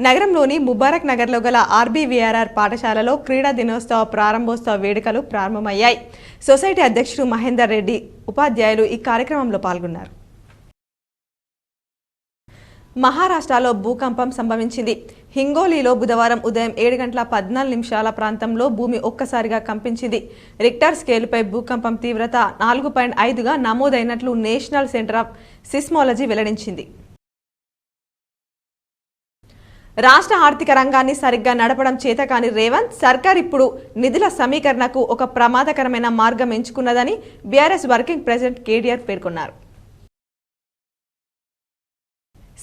నగరంలోని ముబారక్ నగర్లో గల ఆర్బీవీఆర్ఆర్ పాఠశాలలో క్రీడా దినోత్సవ ప్రారంభోత్సవ వేడుకలు ప్రారంభమయ్యాయి. సొసైటీ అధ్యక్షుడు మహేందర్ రెడ్డి ఉపాధ్యాయులు ఈ కార్యక్రమంలో పాల్గొన్నారు. మహారాష్ట్రలో భూకంపం సంభవించింది. హింగోలీలో బుధవారం ఉదయం 7:14 ప్రాంతంలో భూమి ఒక్కసారిగా కంపించింది. రిక్టర్ స్కేలుపై భూకంపం తీవ్రత 4.5గా నమోదైనట్లు నేషనల్ సెంటర్ ఆఫ్ సిస్మాలజీ వెల్లడించింది. రాష్ట్ర ఆర్థిక రంగాన్ని సరిగ్గా నడపడం చేతకాని రేవంత్ సర్కార్ ఇప్పుడు నిధుల సమీకరణకు ఒక ప్రమాదకరమైన మార్గం ఎంచుకున్నదని బీఆర్ఎస్ వర్కింగ్ ప్రెసిడెంట్ కేటీఆర్ పేర్కొన్నారు.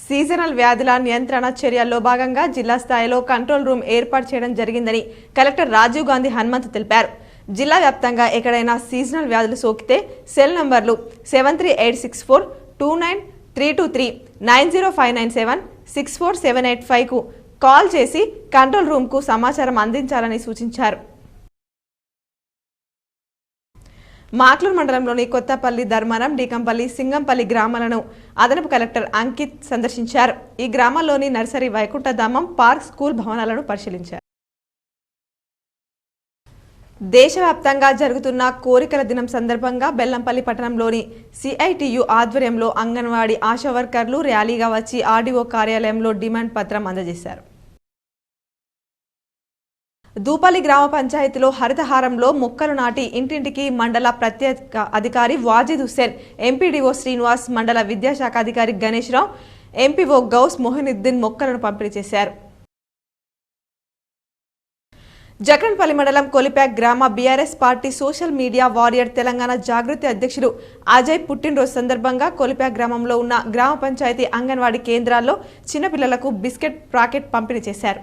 సీజనల్ వ్యాధుల నియంత్రణ చర్యల్లో భాగంగా జిల్లా స్థాయిలో కంట్రోల్ రూమ్ ఏర్పాటు చేయడం జరిగిందని కలెక్టర్ రాజీవ్ గాంధీ హనుమంత్ తెలిపారు. జిల్లా వ్యాప్తంగా ఎక్కడైనా సీజనల్ వ్యాధులు సోకితే సెల్ నంబర్లు 7386429323 90597 64785కు కాల్ చేసి కంట్రోల్ రూమ్కు సమాచారం అందించాలని సూచించారు. మాక్లూర్ మండలంలోని కొత్తపల్లి, ధర్మారం, డీకంపల్లి, సింగంపల్లి గ్రామాలను అదనపు కలెక్టర్ అంకిత్ సందర్శించారు. ఈ గ్రామాల్లోని నర్సరీ, వైకుంఠధామం, పార్క్, స్కూల్ భవనాలను పరిశీలించారు. దేశవ్యాప్తంగా జరుగుతున్న కోరికల దినం సందర్భంగా బెల్లంపల్లి పట్టణంలోని సిఐటియు ఆధ్వర్యంలో అంగన్వాడీ ఆశా వర్కర్లు ర్యాలీగా వచ్చి ఆర్డీఓ కార్యాలయంలో డిమాండ్ పత్రం అందజేశారు. దూపల్లి గ్రామ పంచాయతీలో హరితహారంలో మొక్కలు నాటి ఇంటింటికి మండల ప్రత్యేక అధికారి వాజిద్ హుస్సేన్, ఎంపీడీఓ శ్రీనివాస్, మండల విద్యాశాఖ అధికారి గణేష్ రావు, ఎంపీఓ గౌస్ మొహినుద్దీన్ మొక్కలను పంపిణీ చేశారు. జక్రన్పల్లి మండలం కొలిపాక్ గ్రామ BRS party social media warrior Telangana Jagruthi అధ్యక్షుడు అజయ్ పుట్టినరోజు సందర్భంగా కొలిపాక్ గ్రామంలో ఉన్న గ్రామ పంచాయతీ అంగన్వాడీ కేంద్రాల్లో చిన్నపిల్లలకు బిస్కెట్ ప్యాకెట్ పంపిణీ చేశారు.